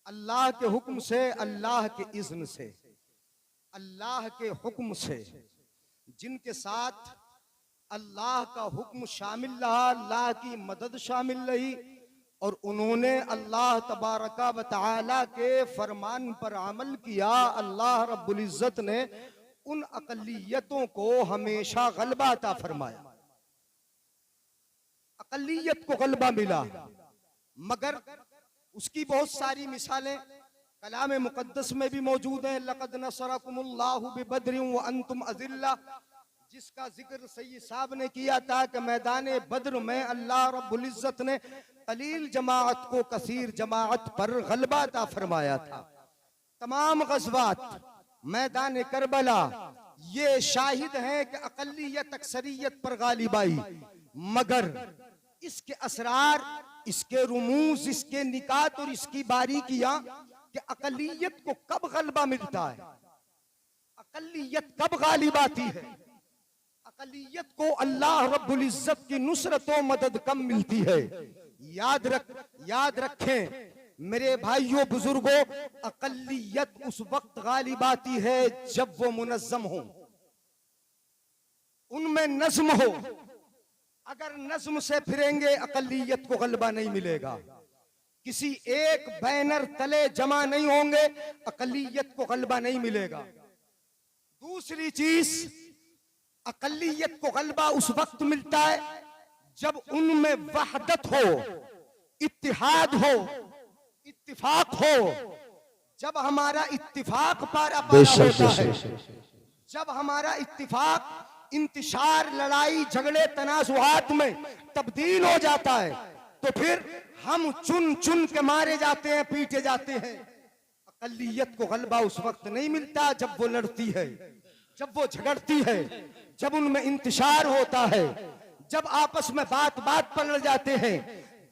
अल्लाह के हुक्म से, अल्लाह के इज़्न से, अल्लाह के हुक्म से जिनके साथ अल्लाह का हुक्म शामिल रहा, अल्लाह की मदद शामिल रही और उन्होंने अल्लाह तबारका व तआला के फरमान पर अमल किया, अल्लाह रब्बुल इज़्ज़त ने उन अक़लियतों को हमेशा गलबा अता फरमाया। अक़लियत को गलबा मिला, मगर उसकी बहुत सारी मिसालें कलाम मुक़द्दस में भी मौजूद हैं। लक़द नसरकुमुल्लाहु बिबद्रिन व अंतुम अज़िल्ला, जिसका जिक्र सैयद साहब ने किया था कि मैदान बद्र में अल्लाह रब्बुल इज़्ज़त ने कलील जमाअत को कसीर जमाअत पर गलबा अता फरमाया था। तमाम गज़वात, मैदान करबला ये शाहिद हैं कि अक़लियत अक्सरियत पर गालिब आई, मगर इसके असरार, इसके रुमूज, इसके निकात और इसकी बारीकियां कि अक़लियत को कब गलबा मिलता है, अक़लियत कब गालिब आती है, अक़लियत को अल्लाह रब्बुल इज़्ज़त की नुसरत व मदद कब मिलती है। याद रखें मेरे भाइयों बुजुर्गों, अक़लियत उस वक्त गालिब आती है जब वो मुनज़्ज़म हो, उनमें नज़्म हो। अगर नज़्म से फिरेंगे अक़लियत को गलबा नहीं मिलेगा। किसी एक बैनर तले जमा नहीं होंगे, अक़लियत को गलबा नहीं मिलेगा। दूसरी चीज, अक़लियत को गलबा उस वक्त मिलता है जब उनमें वहदत हो, इत्तिहाद हो, इत्तिफाक हो। जब हमारा इत्तिफाक पारा पारा होता है, जब हमारा इत्तिफाक इंतशार, लड़ाई झगड़े तनाज़ुहात में तब्दील हो जाता है, तो फिर हम चुन चुन के मारे जाते हैं, पीटे जाते हैं। अक़लियत को गलबा उस वक्त नहीं मिलता जब वो लड़ती है, जब वो झगड़ती है, जब उनमें इंतशार होता है, जब आपस में बात बात पर लड़ जाते हैं,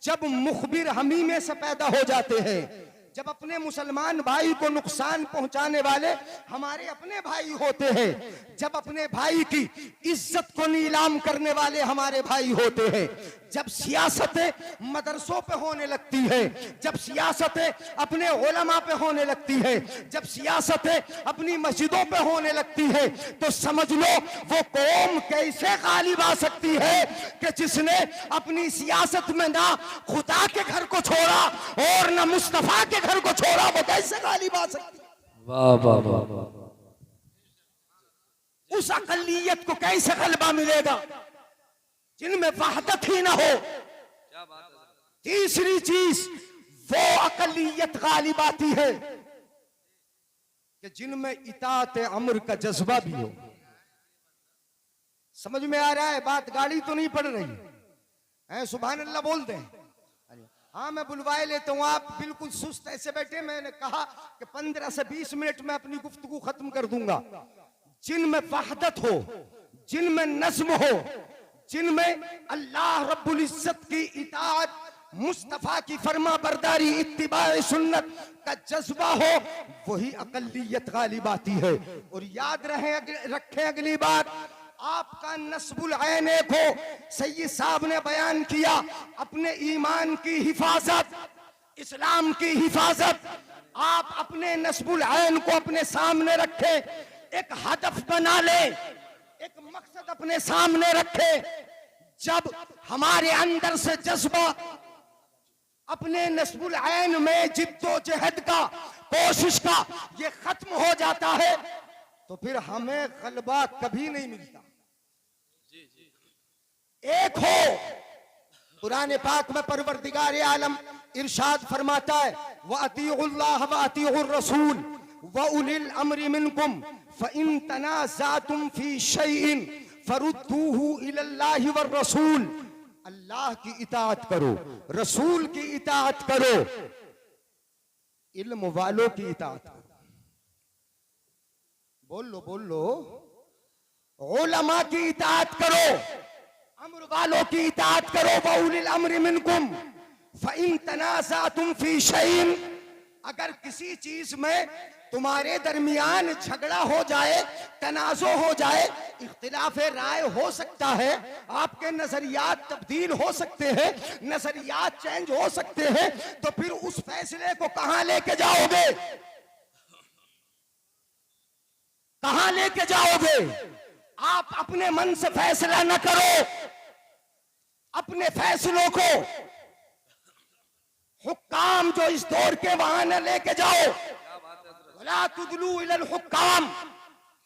जब मुखबिर हमीमे से पैदा हो जाते हैं, जब अपने मुसलमान भाई को नुकसान पहुंचाने वाले हमारे अपने भाई होते हैं, जब अपने भाई की इज्जत को नीलाम करने वाले हमारे भाई होते हैं, जब सियासतें मदरसों पे होने लगती है, जब सियासतें अपने उलमा पे होने लगती है, जब सियासतें अपनी मस्जिदों पे होने लगती है, तो समझ लो वो कौम कैसे गालिब आ सकती है कि जिसने अपनी सियासत में ना खुदा के घर को छोड़ा और ना मुस्तफा के घर को छोड़ा, वो कैसे गालिब आ सकती है। वाह वाह वाह वाह। उस अक़लियत को कैसे गलबा मिलेगा जिनमें वहदत ही ना हो। तीसरी चीज, वो अक़लियत गालिब आती है कि जिनमें इताअत अम्र का जज्बा भी हो। समझ में आ रहा है बात? गाड़ी तो नहीं पड़ रही है, सुभान अल्लाह बोल दें। हाँ, मैं बुलवाए लेता हूँ, आप बिल्कुल सुस्त ऐसे बैठे। मैंने कहा कि 15 से 20 मिनट में अपनी गुफ्तगू खत्म कर दूंगा। जिनमें वहदत हो, जिनमें नज़्म हो, जिनमें अल्लाह रब्बुल इज़्ज़त की इताअत, मुस्तफा की फरमा बरदारी, इत्तिबाए सुन्नत का जज्बा हो, वही अक़लियत गालिब आती है। और याद रखें अगली बात, आपका नस्बुल ऐन एक हो। सैयद साहब ने बयान किया अपने ईमान की हिफाजत, इस्लाम की हिफाजत। आप अपने नस्बुल ऐन को अपने सामने रखें, एक हदफ बना ले, एक मकसद अपने सामने रखे। जब हमारे अंदर से जज्बा अपने नस्बुल ऐन में जिद्दोजहद का, कोशिश का ये खत्म हो जाता है, तो फिर हमें गलबा कभी नहीं मिलता। एक हो, कुरान पाक में परवरदिगार आलम इरशाद फरमाता है, व अतीउल्लाह व अतीउर रसूल व उलिल अम्रि मिनकुम फ़इन तनाज़अतुम फ़ी शैइन फरुद्दूहु इलल्लाहि वर रसूल। अल्लाह की इताअत करो, रसूल की इताअत करो, इल्म वालों की इताअत करो। बोल लो, उलमा की इताअत करो, अम्र वालों की इताअत करो। व उलिल अम्रि मिनकुम फ़इन तनाज़अतुम फ़ी शैइन, अगर किसी चीज में तुम्हारे दरमियान झगड़ा हो जाए, तनाज़ो हो जाए, इख्तिलाफ राय हो सकता है, आपके नजरियात तब्दील हो सकते हैं, नजरियात चेंज हो सकते हैं, तो फिर उस फैसले को कहां लेके जाओगे? कहां लेके जाओगे? आप अपने मन से फैसला न करो, अपने फैसलों को हुक्काम जो इस दौर के वहां न लेके जाओ। वला तुदलू इलल हुक्काम,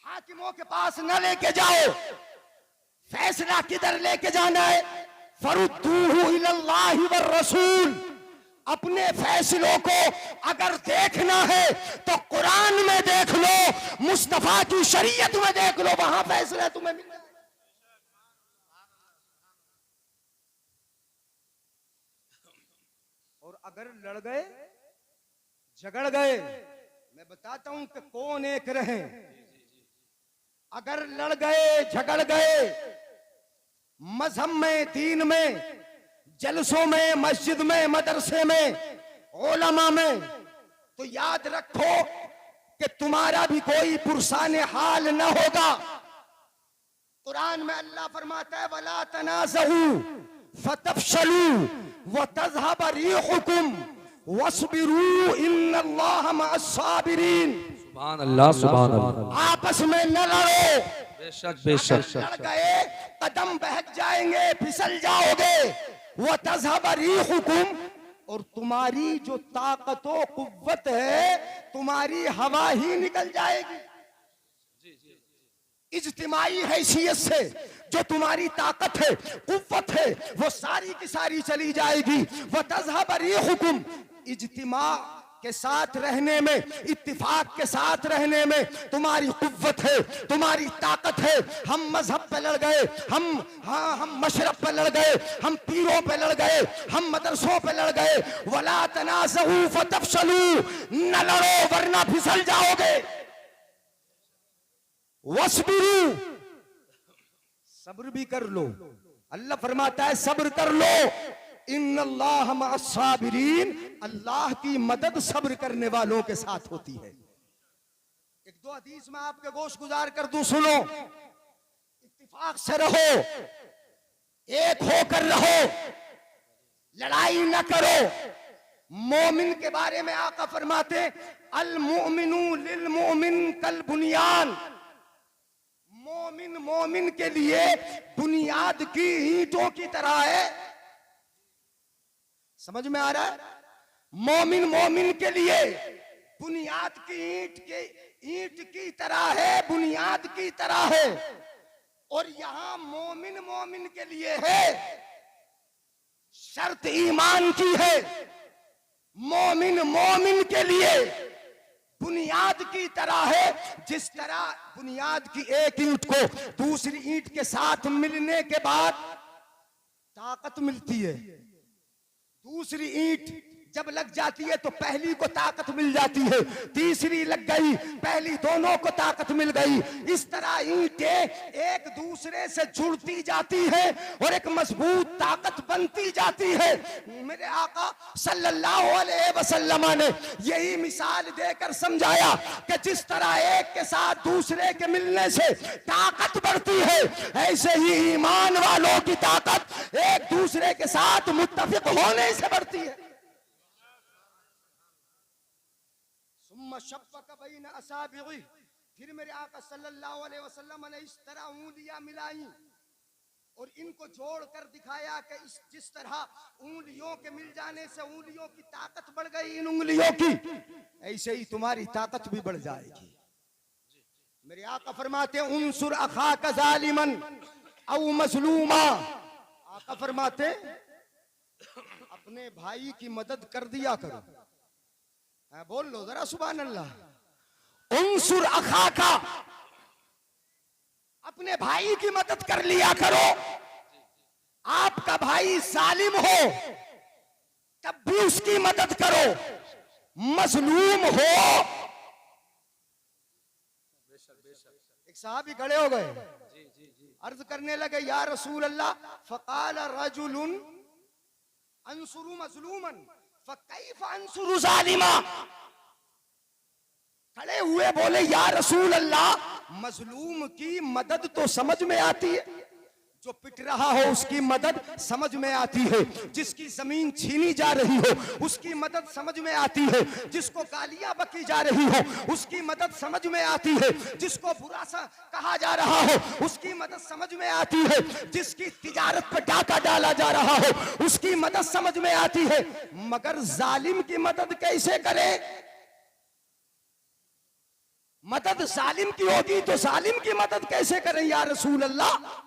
हाकिमों के पास न लेके जाओ। फैसला किधर लेके जाना है? फरुद्दूहु इलल्लाहि वर रसूल। अपने फैसलों को अगर देखना है तो कुरान में देख लो, मुस्तफा की शरीयत में देख लो, वहां फैसला तुम्हें मिल जाए। और अगर लड़ गए, झगड़ गए, मैं बताता हूं कि कौन एक रहे। अगर लड़ गए, झगड़ गए मजहब में, दीन में, जलसों में, मस्जिद में, मदरसे में, उलमा में, तो याद रखो कि तुम्हारा भी कोई पुरसाने हाल न होगा। कुरान में अल्लाह फरमाता है वला तनाज़ऊ फतफशलू व तज़हब रिहुकुम वस्बिरू इन्नल्लाह मअस-साबिरीन। सुभान अल्लाह, सुभान अल्लाह। आपस में न लड़ो, बेशक बेशक। लड़ गए कदम बहक जाएंगे, फिसल जाओगे। वो तज़हब रिहुकुम, और तुम्हारी जो ताकत व कुव्वत है, तुम्हारी हवा ही निकल जाएगी। इज्तिमाई हैसियत से जो तुम्हारी ताकत है, कुव्वत है, वो सारी की सारी चली जाएगी। वो तज़हब रिहुकुम, इज्तिमा के साथ रहने में, इत्तिफाक के साथ रहने में तुम्हारी कुव्वत है, तुम्हारी ताकत है। हम मजहब पे लड़ गए, हम मशरब पे लड़ गए, हम पीरों पे लड़ गए, हम मदरसों पे लड़ गए। वला तनाज़ऊ फतफशलू, न लड़ो वरना फिसल जाओगे। वस्बिरू, सब्र भी कर लो। अल्लाह फरमाता है सब्र कर लो। इन्नल्लाह मअस-साबिरीन, अल्लाह की मदद सब्र करने वालों के साथ होती है। एक दो हदीस में आपके गोश गुजार कर दूं, सुनो। इत्तिफाक से रहो, एक होकर रहो, लड़ाई न करो। मोमिन के बारे में आका फरमाते अल मुमिनु लिल मुमिन कल बुनियान। मोमिन मोमिन के लिए बुनियाद की ईंटों की तरह है। समझ में आ रहा है? मोमिन मोमिन के लिए बुनियाद की ईंट की तरह है, बुनियाद की तरह है। और यहां मोमिन मोमिन के लिए है, शर्त ईमान की है। मोमिन मोमिन के लिए बुनियाद की तरह है। जिस तरह बुनियाद की एक ईंट को दूसरी ईंट के साथ मिलने के बाद ताकत मिलती है, दूसरी ईंट जब लग जाती है तो पहली को ताकत मिल जाती है, तीसरी लग गई, पहली, दोनों को ताकत मिल गई। इस तरह ईंटें एक दूसरे से जुड़ती जाती है और एक मजबूत ताकत बनती जाती है। मेरे आका सल्लल्लाहु अलैहि वसल्लम ने यही मिसाल देकर समझाया कि जिस तरह एक के साथ दूसरे के मिलने से ताकत बढ़ती है, ऐसे ही ईमान वालों की ताकत एक दूसरे के साथ मुत्तफिक होने से बढ़ती है। फिर मेरे आका सल्लल्लाहु अलैहि वसल्लम ने इस तरह उंगलियां मिलाई और इनको जोड़कर दिखाया कि जिस तरह उंगलियों के मिल जाने से उंगलियों की ताकत बढ़ गई इन उंगलियों की, ऐसे ही तुम्हारी ताकत भी बढ़ जाएगी। मेरे आका फरमाते हैं उनसुर अखाका जालिमन औ मजलूमा। आका फरमाते अपने भाई की मदद कर दिया करो। बोल लो जरा सुभान अल्लाह। उनसुर अखाका, अपने भाई की मदद कर लिया करो। आपका भाई जालिम हो तब भी उसकी मदद करो, मजलूम हो। एक साहबी खड़े हो गए, अर्ज करने लगे या रसूल अल्लाह, फकाल रजुलुन अंसुरु मजलूमन फकैफ अंसुरु जालिमा। खड़े हुए बोले या रसूल अल्लाह, मजलूम की मदद तो समझ में आती है, जो पिट रहा हो उसकी मदद समझ में आती है, जिसकी जमीन छीनी जा रही हो उसकी मदद समझ में आती है, जिसको गालियां बकी जा रही हो उसकी मदद समझ में आती है, जिसको बुरा सा कहा जा रहा हो उसकी मदद समझ में आती है, जिसकी तिजारत पर डाका डाला जा रहा हो उसकी मदद समझ में आती है, मगर जालिम की मदद कैसे करें? मदद जालिम की होगी तो जालिम की मदद कैसे करें या रसूल अल्लाह?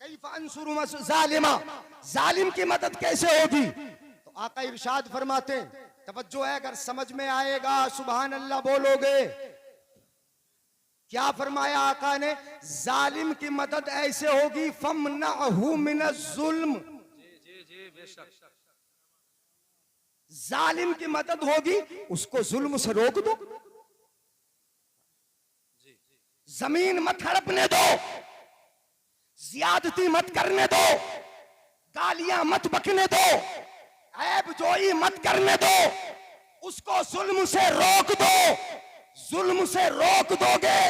जालिमा, जालिम की मदद कैसे होगी? तो आका इरशाद फरमाते हैं, तवज्जो है, अगर समझ में आएगा सुभान अल्लाह बोलोगे। क्या फरमाया आका ने? जालिम की मदद ऐसे होगी, फमनअहु मिनज़-ज़ुल्म, जालिम की मदद होगी उसको जुल्म से रोक दो, जमीन मत हड़पने दो, ज्यादती मत करने दो, गालियां मत बकने दो, ऐब जोई मत करने दो, उसको जुल्म से रोक दो। जुल्म से रोक दोगे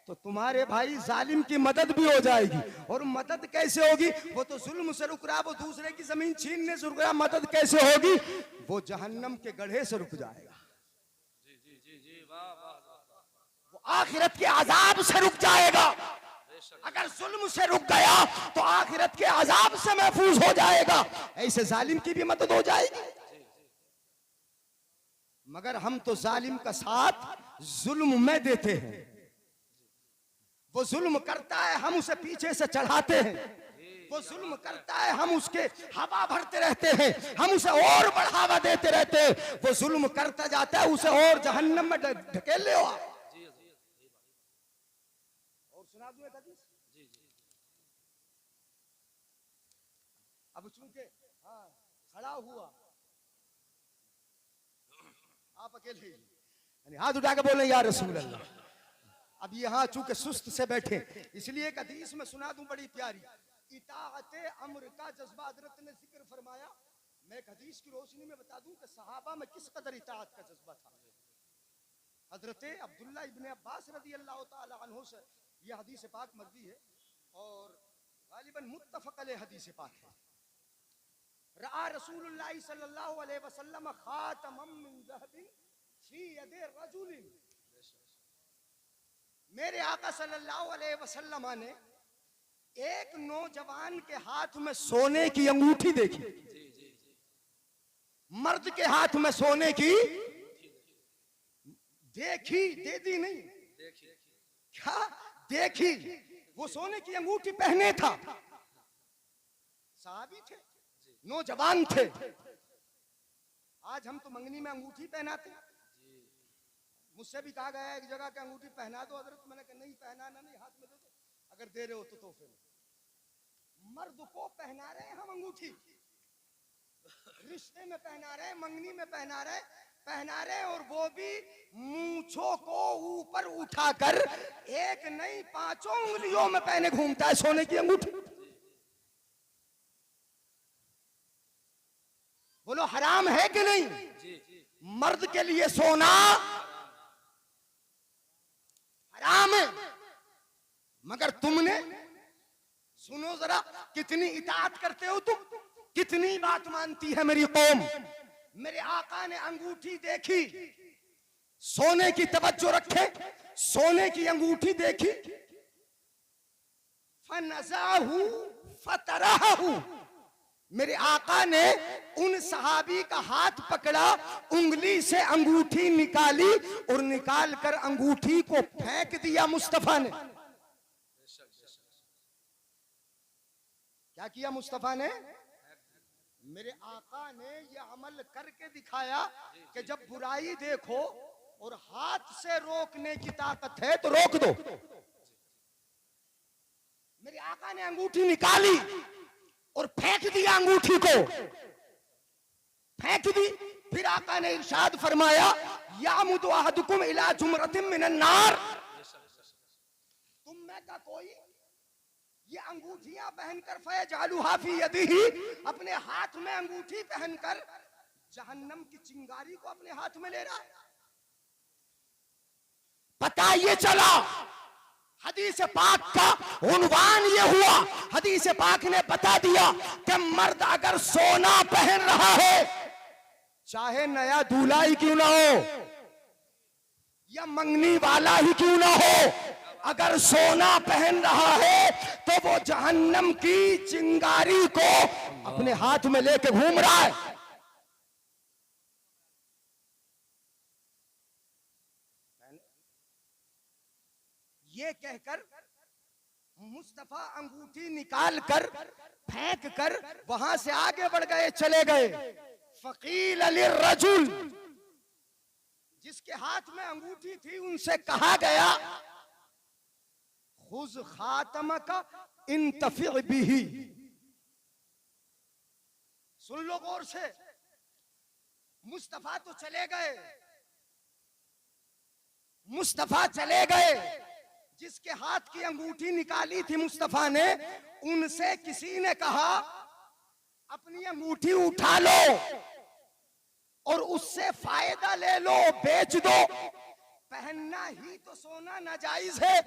तो तुम्हारे भाई जालिम की मदद भी हो जाएगी। और मदद कैसे होगी? वो तो जुल्म से रुक रहा, वो दूसरे की जमीन छीनने से रुक रहा, मदद कैसे होगी? वो जहन्नम के गड्ढे से रुक जाएगा, वो आखिरत के अजाब से रुक जाएगा। अगर जुल्म से रुक गया तो आखिरत के अजाब से महफूज हो जाएगा। ऐसे जालिम की भी मदद हो जाएगी। मगर हम तो जालिम का साथ जुल्म में देते हैं, वो जुल्म करता है हम उसे पीछे से चढ़ाते हैं, वो जुल्म करता है हम उसके हवा भरते रहते हैं, हम उसे और बढ़ावा देते रहते हैं, वो जुल्म करता जाता है, उसे और जहन्नम में ढकेल ले। और सुना दूं एक हदीस? अब चूंकि खड़ा हुआ, आप अकेले यानी हाथ उठा के बोले या रसूल अल्लाह। अब यहाँ चूंकि सुस्त से बैठे, इसलिए एक हदीस में सुना दूं बड़ी प्यारी, इताअते अम्र का जज्बा हजरत ने जिक्र फरमाया। मैं एक हदीस की रोशनी में बता दूं कि सहाबा में किस कदर इताअत का जज्बा था। हजरत अब्दुल्ला इब्ने अब्बास रज़ी अल्लाह ताला अन्हु से ये हदीस पाक मर्वी है और गालिबन मुत्तफक अलैह हदीस पाक है। रआ रसूलुल्लाह सल्लल्लाहु अलैहि वसल्लम खातमम मिन ज़हबिन फी यदि रजुलिन, मेरे आका सल्लल्लाहु अलैहि वसल्लम ने एक नौजवान के हाथ में सोने की अंगूठी देखी। मर्द के हाथ में सोने की देखी, दे दी नहीं, क्या देखी? वो सोने की अंगूठी पहने था, साहबी थे, नौजवान थे। आज हम तो मंगनी में अंगूठी पहनाते हैं। मुझसे भी कहा गया एक जगह के अंगूठी पहना दो हजरत, मैंने कहा नहीं पहनाना नहीं, हाथ में दे दो, अगर दे रहे हो तो तोहफे में। मर्द को पहना रहे हम अंगूठी, रिश्ते में पहना रहे, मंगनी में पहना रहे और वो भी मूंछों को ऊपर उठाकर एक नहीं 5 उंगलियों में पहने घूमता है सोने की अंगूठी। बोलो हराम है कि नहीं? मर्द के लिए सोना हराम है। मगर तुमने, सुनो जरा, कितनी इताअत करते हो तुम, कितनी बात मानती है मेरी कौम। मेरे आका ने अंगूठी देखी, सोने की तवज्जो रखे, सोने की अंगूठी देखी, फनज़ाहु फतरहु, मेरे आका ने उन सहाबी का हाथ पकड़ा, उंगली से अंगूठी निकाली और निकाल कर अंगूठी को फेंक दिया मुस्तफा ने। क्या किया मुस्तफा ने? मेरे आका ने यह अमल करके दिखाया कि जब बुराई देखो और हाथ से रोकने की ताकत है तो रोक दो। मेरे आका ने अंगूठी निकाली और फेंक दिया, अंगूठी को फेंक दी। फिर आका ने इरशाद फरमाया, यामुदु अहदुकुम इला जुमरतिन मिनन नार, तुम में का कोई ये अंगूठियां पहनकर फयजालुहा फी यदिही, अपने हाथ में अंगूठी पहनकर जहन्नम की चिंगारी को अपने हाथ में ले रहा है। पता ये चला, हदीस पाक का उन्वान ये हुआ, हदीस पाक ने बता दिया कि मर्द अगर सोना पहन रहा है, चाहे नया दूल्हा ही क्यों ना हो या मंगनी वाला ही क्यों ना हो, अगर सोना पहन रहा है तो वो जहन्नम की चिंगारी को अपने हाथ में लेके घूम रहा है। ये कहकर मुस्तफा अंगूठी निकाल कर फेंक कर वहां से आगे बढ़ गए, चले गए। फकील अली रजुल, जिसके हाथ में अंगूठी थी, उनसे कहा गया खुज खातम का इंतफि बिही। सुन लो गौर से, मुस्तफा तो चले गए, मुस्तफा चले गए, जिसके हाथ की अंगूठी निकाली थी मुस्तफा ने, उनसे किसी ने कहा अपनी अंगूठी उठा लो और उससे फायदा ले लो, बेच दो। पहनना ही तो सोना नाजायज है,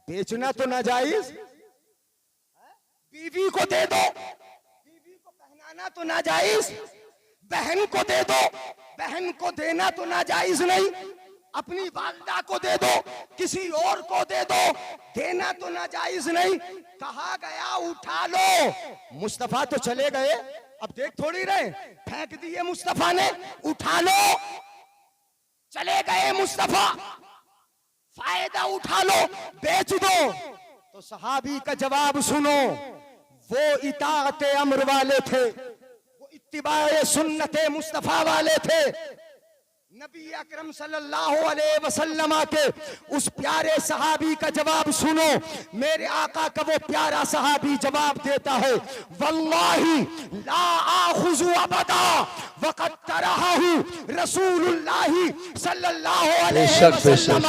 बेचना तो नाजायज। बीवी को दे दो, बीवी को पहनाना तो नाजायज। बहन को दे दो, बहन को देना तो नाजायज नहीं। अपनी वालिदा को दे दो, किसी और को दे दो, देना तो नाजायज नहीं। कहा गया उठा लो। मुस्तफा तो चले गए, अब देख थोड़ी रहे, फेंक दिए मुस्तफा ने, उठा लो। चले गए मुस्तफा, फायदा उठा लो, बेच दो। तो सहाबी का जवाब सुनो, वो इताअत अम्र वाले थे, वो इत्तिबाए सुन्नत मुस्तफा वाले थे। नबी अकरम सल्लल्लाहु अलैहि वसल्लम के उस प्यारे सहाबी का जवाब सुनो। मेरे आका का वो प्यारा सहाबी जवाब देता है, वल्लाही ला आखुजु अबदा वक़द तरहहु रसूलुल्लाही सल्लल्लाहु अलैहि वसल्लम।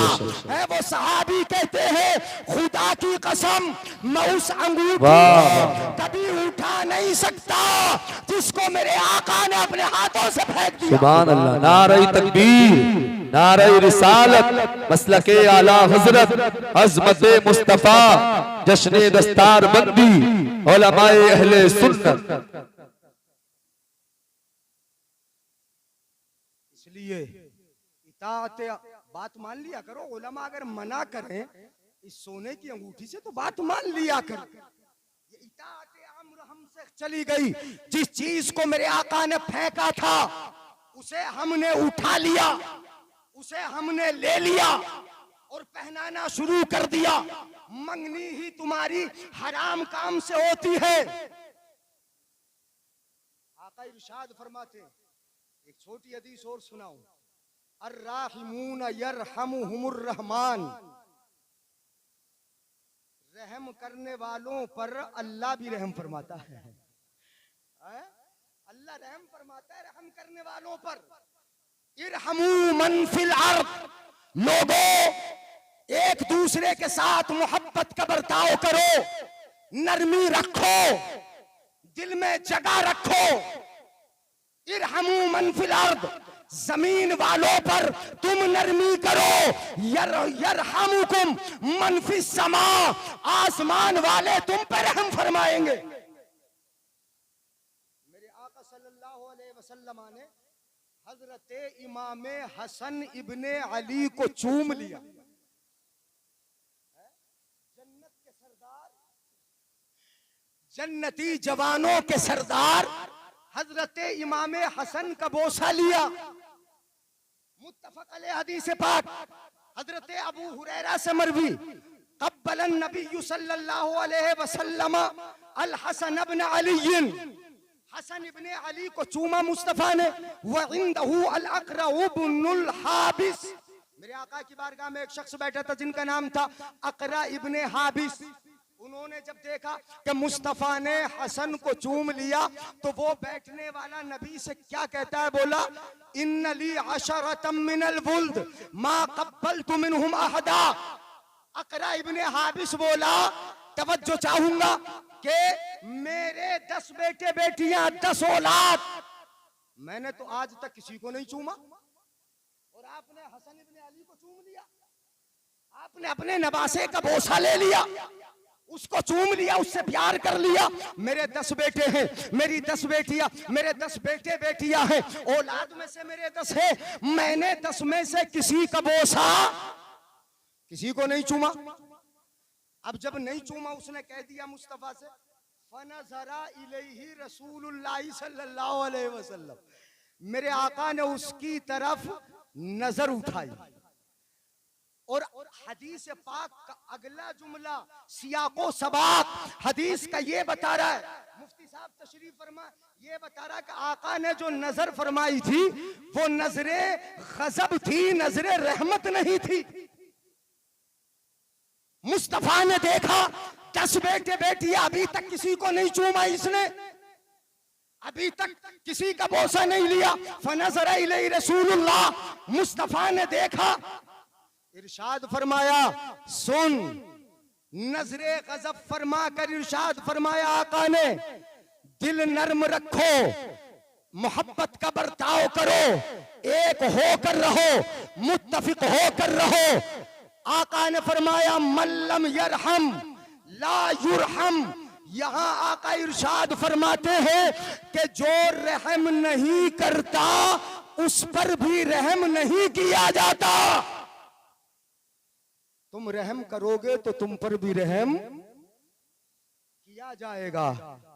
है वो सहाबी कहते हैं, खुदा की कसम मैं उस अंगूठी को कभी उठा नहीं सकता जिसको मेरे आका ने अपने हाथों से फेंक दिया। सुभान अल्लाह। नारे तकबीर, नारे रिसालत, मसलके आला हजरत, अज़मते मुस्तफा, जश्ने दस्तार बंदी, उलमाए अहले सुन्नत। इसलिए इताअत, बात मान लिया करो। उलमा अगर मना करें इस सोने की अंगूठी से तो बात मान लिया करो। ये इताअत अम्र हमसे चली गई। जिस चीज को मेरे आका ने फेंका था उसे हमने उठा लिया, उसे हमने ले लिया और पहनाना शुरू कर दिया। मंगनी ही तुम्हारी हराम काम से होती है। आका इरशाद फरमाते, एक छोटी हदीस और सुनाऊं, अर्राहिमून यरहमुहुमुर रहमान, रहम करने वालों पर अल्लाह भी रहम फरमाता है। अल्लाह रहम फरमाता है रहम करने वालों पर। इरहमू मन फिल अर्द, लोगों एक दूसरे के साथ मोहब्बत का बर्ताव करो, नरमी रखो, दिल में जगह रखो। इरहमू मन फिल अर्द, जमीन वालों पर तुम नरमी करो। यरहमुकुम मन फिस समा, आसमान वाले तुम पर रहम फरमाएंगे। सल्लल्लाहु अलैहि वसल्लम ने हजरत इमाम हसन इब्ने अली को चूम लिया। जन्नत के सरदार, जन्नती जवानों के सरदार हजरत इमाम हसन का बोसा लिया। मुत्तफक अलैह हदीस पाक हजरत अबू हुरैरा से मरवी, क़ब्बलन नबी सल्लल्लाहु अलैहि वसल्लम अल हसन इब्न अली, हसन इब्ने अली को चूमा मुस्तफा ने। वइंदहु अल अक़रा इब्नुल हाबिस, मेरे आका की बारगाह में एक शख्स बैठा था जिनका नाम था अक़रा इब्ने हाबिस। उन्होंने जब देखा कि मुस्तफा ने हसन को चूम लिया तो वो बैठने वाला नबी से क्या कहता है, बोला इन्न ली अशरतम मिनल वुल्द मा क़ब्बलतु मिनहुम अहदा। अक़रा इब्ने हाबिस बोला, तवज्जो चाहूंगा कि मेरे 10 बेटे बेटियां, 10 औलाद, मैंने तो आज तक किसी को नहीं चूमा और आपने हसन इब्ने अली को चूम लिया। आपने अपने नवासे का बोसा ले लिया, उसको चूम लिया, उससे प्यार कर लिया। मेरे 10 बेटे हैं, मेरी 10 बेटियां, मेरे 10 बेटे बेटियां हैं, औलाद में से मेरे 10 है। मैंने 10 में से किसी का बोसा किसी को नहीं चूमा। अब जब नहीं चूमा, उसने कह दिया मुस्तफा से, फनज़रा इलैहि रसूलुल्लाह सल्लल्लाहु अलैहि वसल्लम, मेरे आका ने उसकी तरफ नजर उठाई। और हदीस पाक का अगला जुमला सियाको सबाक हदीस का ये बता रहा है, मुफ्ती साहब तशरीफ फरमा, ये बता रहा है कि आका ने जो नजर फरमाई थी वो नजरे गजब थी, नजरे रहमत नहीं थी। मुस्तफा ने देखा 10 बेटे बेटियां, अभी तक किसी को नहीं चूमा इसने, अभी तक किसी का बोसा नहीं लिया। फनज़रा इलैहि रसूलुल्लाह, मुस्तफा ने देखा, इरशाद फरमाया, सुन, नजरे गजब फरमा कर इरशाद फरमाया आका ने, दिल नर्म रखो, मोहब्बत का बर्ताव करो, एक होकर रहो, मुत्तफिक होकर रहो। आका ने फरमाया, मल्लम यरहम ला युरहम। यहां आका इरशाद फरमाते हैं कि जो रहम नहीं करता उस पर भी रहम नहीं किया जाता। तुम रहम करोगे तो तुम पर भी रहम किया जाएगा।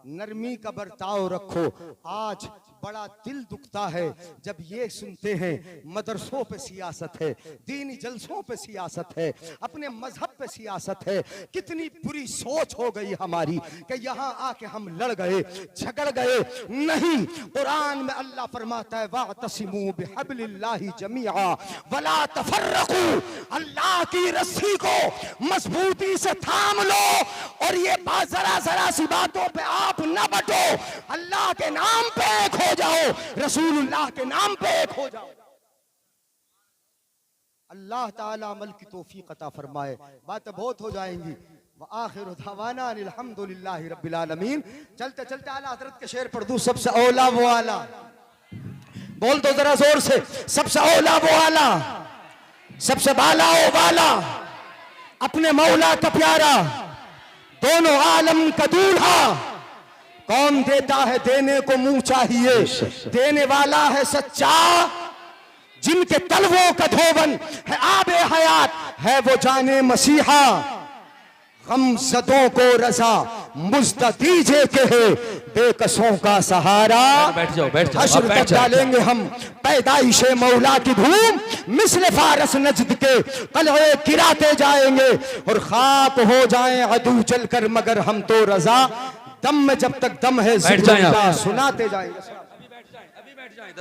नरमी का बर्ताव रखो। आज बड़ा दिल दुखता है जब ये सुनते हैं मदरसों पे सियासत है, दीनी जलसों पे सियासत है, अपने मजहब पे सियासत है। कितनी बुरी सोच हो गई हमारी कि यहाँ आके हम लड़ गए, झगड़ गए। नहीं, कुरान में अल्लाह फरमाता है, वातसिमू बिहब्लिल्लाहि जमीआ वला तफर्रकू। अल्लाह की रस्सी को मजबूती से थाम लो और ये जरा जरा सी बातों पे आप न बटो। अल्लाह के नाम पे एक हो जाओ, रसूलुल्लाह के नाम पे एक हो जाओ। अल्लाह ताला अमल की तौफीक अता फरमाए। बातें बहुत हो जाएंगी। व आखिरु दअवाना अल्हम्दुलिल्लाहि रब्बिल आलमीन। चलते चलते आला हजरत के शेर पढ़ दूं, सबसे औला वो आला। बोल दो जरा जोर से, सबसे औला वो आला, सबसे बाला ओ बाला, अपने मौला का प्यारा, दोनों आलम का दूल्हा। कौन देता है देने को मुंह चाहिए, देने वाला है सच्चा, जिनके तलवों का धोवन है आबे हयात, है वो जाने मसीहा। गमज़दों को रजा मुज़्द दीजिए के है बेकसों का सहारा। बैठ जाओ, बैठ जाओ, हश्र तक डालेंगे हम पैदाइशे मौला की धूम, मिस्ल फारस नजद के कलहे गिराते जाएंगे और खाक हो जाएं अदू चलकर, मगर हम तो रजा दम में जब तक दम है जिक्र सुनाते जाएंगे। अभी बैठ जाएं,